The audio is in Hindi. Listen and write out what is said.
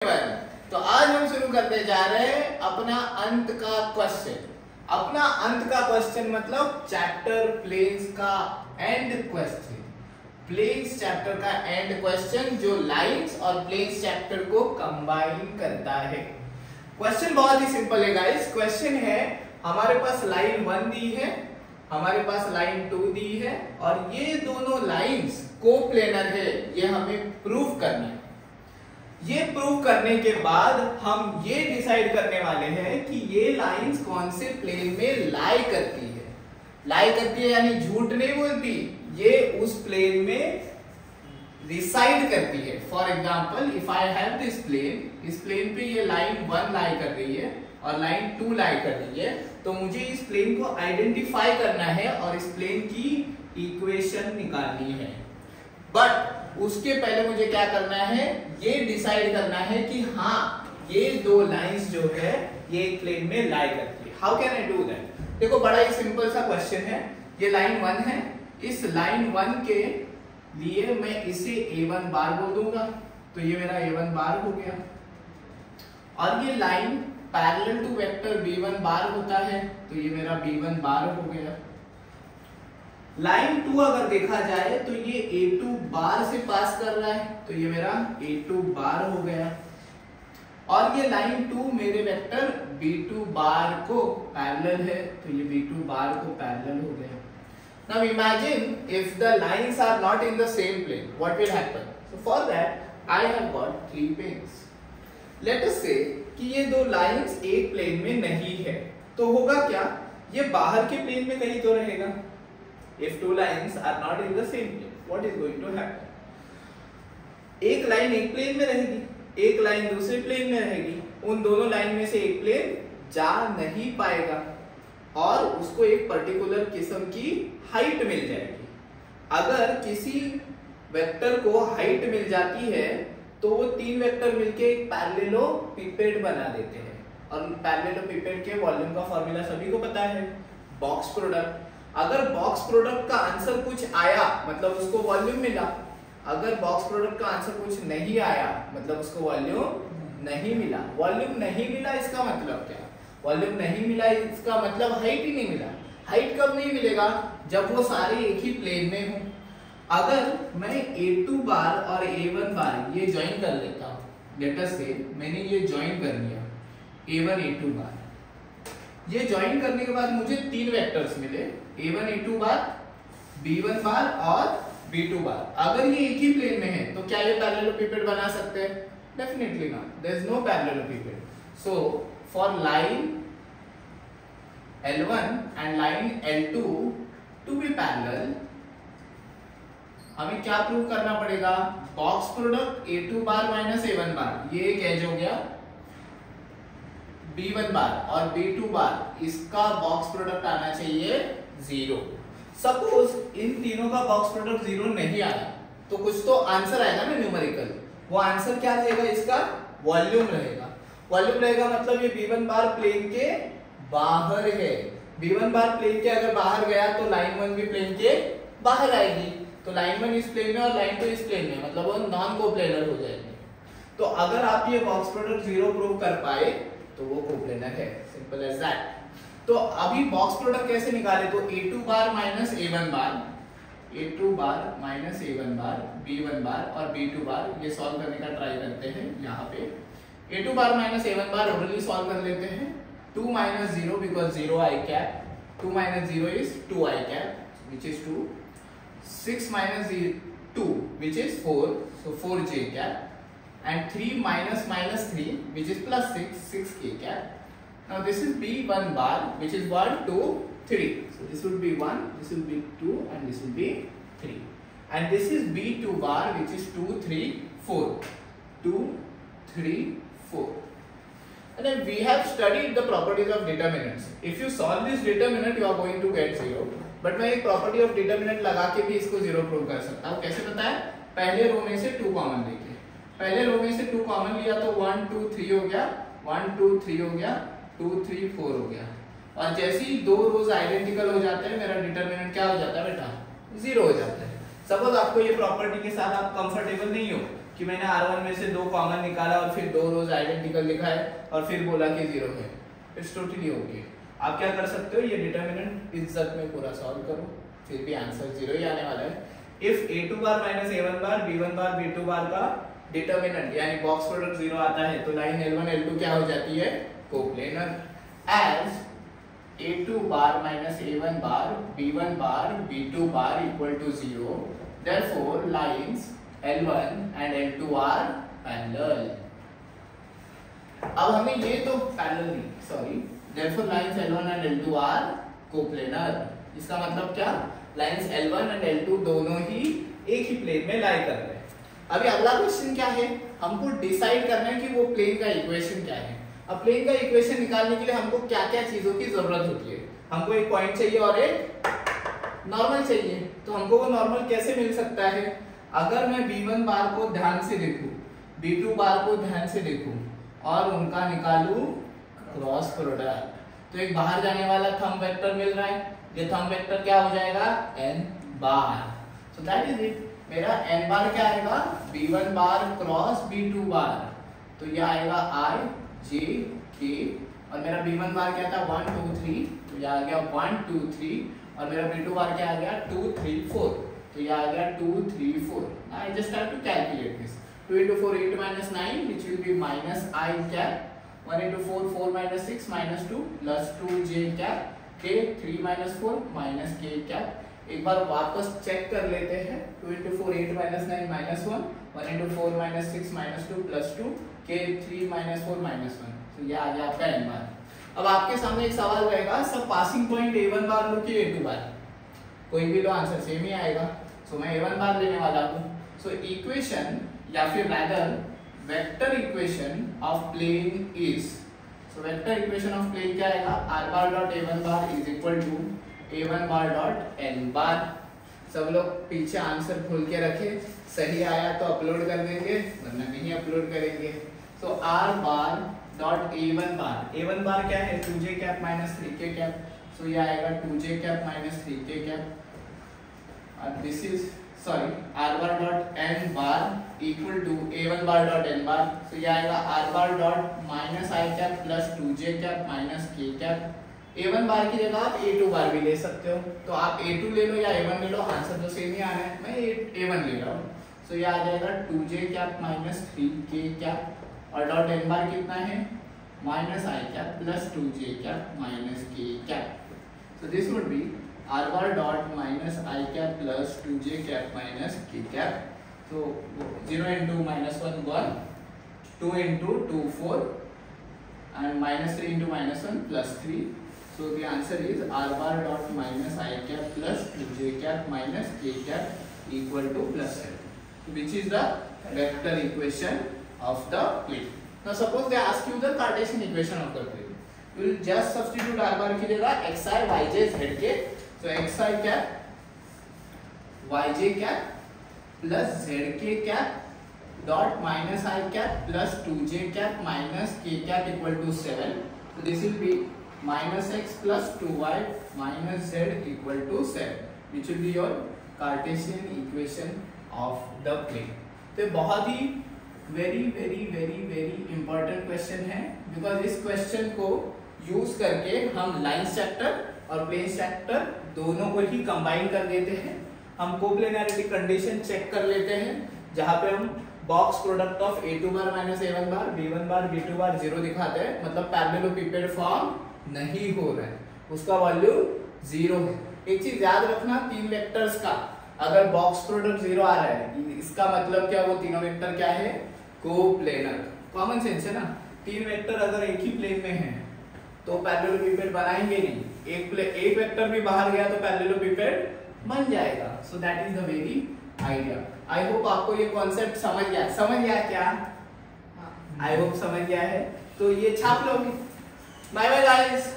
तो आज हम शुरू करते जा रहे हैं अपना अंत का क्वेश्चन। अपना अंत का क्वेश्चन मतलब चैप्टर प्लेन्स का एंड क्वेश्चन। प्लेन्स चैप्टर का एंड क्वेश्चन जो लाइंस और प्लेन्स चैप्टर को कंबाइन करता है। क्वेश्चन बहुत ही सिंपल है गाइस। क्वेश्चन है हमारे पास लाइन 1 दी है, हमारे पास लाइन 2 दी है और ये दोनों लाइंस कोप्लेनर है। ये हमें प्रूव करना है। ये प्रूव करने के बाद हम ये डिसाइड करने वाले हैं कि ये लाइंस कौन से प्लेन में लाई करती है। लाई करती है यानी झूठ नहीं बोलती, ये उस प्लेन में रिसाइड करती है। For example if I have this plane, इस प्लेन पे ये लाइन 1 लाई कर रही है और लाइन 2 लाई कर रही है, तो मुझे इस प्लेन को आइडेंटिफाई करना है और इस प्लेन की इक्वेशन निकालनी है। बट उसके पहले मुझे क्या करना है, ये डिसाइड करना है कि हाँ ये दो लाइंस जो है ये एक प्लेन में लाई करती है। How can I do that? देखो बड़ा ही सिंपल सा क्वेश्चन है। ये लाइन 1 है, इस लाइन 1 के लिए मैं इसे A1 बार बोल दूंगा, तो ये मेरा A1 बार हो गया। और ये line parallel to vector B1 bar होता है, तो ये मेरा B1 बार हो गया। लाइन 2 अगर देखा जाए तो ये A2 बार से पास कर रहा है, तो ये मेरा A2 बार हो गया। और ये लाइन 2 मेरे वेक्टर B2 बार को पैरेलल है, तो ये B2 बार को पैरेलल हो गया। Now imagine if the lines are not in the same plane, what will happen? So for that I have got 3 planes. Let us say कि ये दो लाइंस एक प्लेन में नहीं है, तो होगा क्या, ये बाहर के प्लेन में कहीं तो रहेगा। If two lines are not in the same plane, what is going to happen? एक लाइन एक प्लेन में रहेगी, एक लाइन दूसरे प्लेन में रहेगी। उन दोनों लाइन में से एक प्लेन जा नहीं पाएगा और उसको एक पर्टिकुलर किस्म की हाइट मिल जाएगी। अगर किसी वेक्टर को हाइट मिल जाती है तो वो 3 वेक्टर मिलके एक पैरेललोपिपेड बना देते हैं। और पैरेललोपिपेड के वॉल्यूम का फॉर्मूला सभी को पता है, बॉक्स प्रोडक्ट। अगर बॉक्स प्रोडक्ट का आंसर कुछ आया मतलब उसको वॉल्यूम मिला, अगर बॉक्स प्रोडक्ट का आंसर कुछ नहीं आया मतलब उसको वॉल्यूम नहीं मिला। वॉल्यूम नहीं मिला इसका मतलब क्या? वॉल्यूम नहीं मिला इसका मतलब हाइट ही नहीं मिला। हाइट कब नहीं मिलेगा? जब वो सारे एक ही प्लेन में हो। अगर मैं A2 बार और A1 बार ये ज्वाइन कर लेता हूं, लेट अस से मैंने ये ज्वाइन कर लिया A1 A2 बार। ये ज्वाइन करने के बाद मुझे 3 वेक्टर्स मिले, A1 A2 बार, B1 बार और B2 बार। अगर ये एक ही प्लेन में है तो क्या ये पैरेललोपिपेड बना सकते हैं? Definitely not, there is no parallelopiped. So for line L1 and line L2 to be parallel हमें क्या प्रूव करना पड़ेगा? Box product A2 bar minus A1 bar, ये एक एज हो गया B1 बार और B2 बार, इसका बॉक्स प्रोडक्ट आना चाहिए 0। सपोज इन तीनों का बॉक्स प्रोडक्ट 0 नहीं आया तो कुछ तो आंसर आएगा ना न्यूमेरिकल। वो आंसर क्या रहेगा? इसका वॉल्यूम रहेगा। वॉल्यूम रहेगा मतलब ये B1 बार प्लेन के बाहर है। B1 बार प्लेन के अगर बाहर गया तो लाइन 1 भी प्लेन के बाहर आएगी। तो लाइन 1 इस प्लेन में और लाइन 2 इस प्लेन में, मतलब वो नॉन कोप्लेनर हो जाएगी। तो अगर आप ये बॉक्स प्रोडक्ट 0 प्रूव कर पाए तो वो कोप्लेनर है, सिंपल एज दैट। तो अभी बॉक्स प्रोडक्ट कैसे निकाले? तो A2 बार माइनस A1 बार, A2 bar minus A1 bar, B1 बार और B2 बार, ये सॉल्व करने का ट्राई करते हैं। यहाँ पे A2 बार माइनस A1 बार ओरली सॉल्व कर लेते हैं। 2 minus 0 because 0 I cap, 2 minus 0 is 2 I cap which is 2, 6 minus 2 which is 4, so 4 J cap, and 3 minus minus 3 which is plus 6, 6 K cap. Now this is B1 bar which is 1, 2, 3. So this would be 1, this will be 2 and this will be 3. And this is B2 bar which is 2, 3, 4. 2, 3, 4. And then we have studied the properties of determinants. If you solve this determinant you are going to get 0. But मैं एक property of determinant लगा के भी इसको 0 प्रूव कर सकता हूँ। कैसे पता है? पहले रो में से 2 कॉमन लेके, पहले रो में से 2 कॉमन लिया तो 1, 2, 3 हो गया, 1, 2, 3 हो गया, 2, 3, 4 हो गया। और जैसे ही 2 रोज आइडेंटिकल हो जाते हैं मेरा डिटरमिनेंट क्या हो जाता है बेटा? 0 हो जाता है। सपोज आपको ये प्रॉपर्टी के साथ आप कंफर्टेबल नहीं हो कि मैंने R1 में से 2 कॉमन निकाला और फिर 2 रोज आइडेंटिकल लिखा है और फिर बोला कि 0 है, इट्स टोटली ओके। आप क्या कर सकते हो, ये डिटर्मिनेंट इज्जत में पूरा सॉल्व करो, फिर भी आंसर 0 ही आने वाला है। If a2 bar minus a1 bar b1 bar b2 बार का डिटर्मिनेंट यानी बॉक्स प्रोडक्ट 0 आता है तो लाइन L1 L2 क्या हो जाती है, coplanar. As a2 bar minus a1 bar b1 bar b2 bar equal to 0, therefore lines L1 and L2 are parallel। अब हमें ये तो पैरेलल नहीं, sorry, therefore lines L1 and L2 are coplanar। इसका मतलब क्या, लाइंस L1 and L2 दोनों ही एक ही प्लेन में लाई कर रहे हैं। अभी अगला क्वेश्चन क्या है, हमको डिसाइड करना है कि वो प्लेन का इक्वेशन क्या है। अब प्लेन का इक्वेशन निकालने के लिए हमको क्या क्या चीजों की जरूरत होती है, हमको एक पॉइंट चाहिए और एक नॉर्मल चाहिए। तो हमको वो नॉर्मल कैसे मिल सकता है, अगर मैं b1 बार को ध्यान से देखूं, b2 बार को ध्यान से देखूं और उनका निकालूं क्रॉस प्रोडक्ट, तो एक बाहर जाने वाला थंब वेक्टर मिल रहा है, ये थंब वेक्टर क्या हो जाएगा, n bar. So that is it, मेरा n बार क्या आएगा, b1 बार क्रॉस b2 बार, तो ये आएगा i j k, और मेरा b1 बार क्या था 1 2 3, तो ये आ गया 1 2 3, और मेरा b2 बार क्या आ गया 2 3 4, तो ये आ गया 2 3 4। I just have to calculate this, 2 into 4 8 minus 9 which will be minus I cap, 1 into 4 4 minus 6 minus 2 plus 2 j cap, k 3 minus 4 minus k cap। एक बार वापस चेक कर लेते हैं, 2 into 4 8 minus 9 minus 1, 1 into 4 minus 6 minus 2 plus 2, k 3 minus 4 minus 1, तो ये आ गया आपका n बार। अब आपके सामने एक सवाल रहेगा, सब पासिंग पॉइंट a1 बार लो कि a2 बार, कोई भी लो आंसर सेम ही आएगा। सो मैं a1 बार लेने वाला हूँ। सो इक्वेशन या फिर rather vector equation of plane is, so vector equation of plane क्या आएगा, r bar dot a1 bar is equal to a1 bar dot n bar. सब लोग पीछे आंसर खोल के रखे, सही आया तो अपलोड कर देंगे वरना नहीं अपलोड करेंगे। सो r बार डॉट a1 बार, a1 बार क्या है 2j cap minus 3k cap, सो ये आएगा 2j cap minus 3k cap, और this is sorry r bar dot n bar equal to a1 bar dot n bar, तो ये आएगा r bar dot minus i cap plus 2j cap minus k cap. a1 bar की जगह आप a2 बार भी ले सकते हो, तो आप a2 ले लो या a1 ले लो, आंसर तो सेम ही आना है, मैं a1 ले रहा हूँ। सो ये आ जाएगा 2j cap minus 3k cap, और डॉट n बार कितना है minus i cap plus 2j cap minus k cap. So this would be r bar dot minus I cap plus 2j cap minus k cap, so 0 into minus 1 1, 2 into 2 4, and minus 3 into minus 1 plus 3, so the answer is r bar dot minus I cap plus 2j cap minus k cap equal to plus 7, which is the vector equation of the plane. Now suppose they ask you the Cartesian equation of the plane, you will just substitute r bar की जगह xi yj zk, so xi cap yj cap plus zk cap dot minus I cap plus 2j cap minus k cap equal to 7, so this will be minus x plus 2y minus z equal to 7, which will be your Cartesian equation of the plane। तो बहुत ही very very very very important question है, बिकॉज इस क्वेश्चन को यूज करके हम लाइन सेक्टर और प्लेन सेक्टर दोनों को ही कंबाइन कर देते हैं। हम कोप्लेनैरिटी कंडीशन चेक कर लेते हैं, जहां पे हम box product of a2 bar minus a1 bar b1 bar b2 बार 0 दिखाते हैं, मतलब पैरेललोपिपेड फॉर्म नहीं हो रहा है, उसका वैल्यू 0 है। एक चीज याद रखना, तीन वेक्टर्स का अगर बॉक्स प्रोडक्ट 0 आ रहा है, इसका मतलब क्या, वो तीनों वेक्टर क्या है, कोप्लेनर। कॉमन सेंस है ना, तीन वेक्टर अगर एक ही प्लेन में है तो पैरेललोपिपेड बनाएंगे नहीं, एक वेक्टर भी बाहर गया तो पैरेललोपिपेड बन जाएगा। So that is the very idea. I hope आपको ये कॉन्सेप्ट समझ गया क्या? आई होप समझ गया है, तो ये छाप लोगे। Bye bye guys.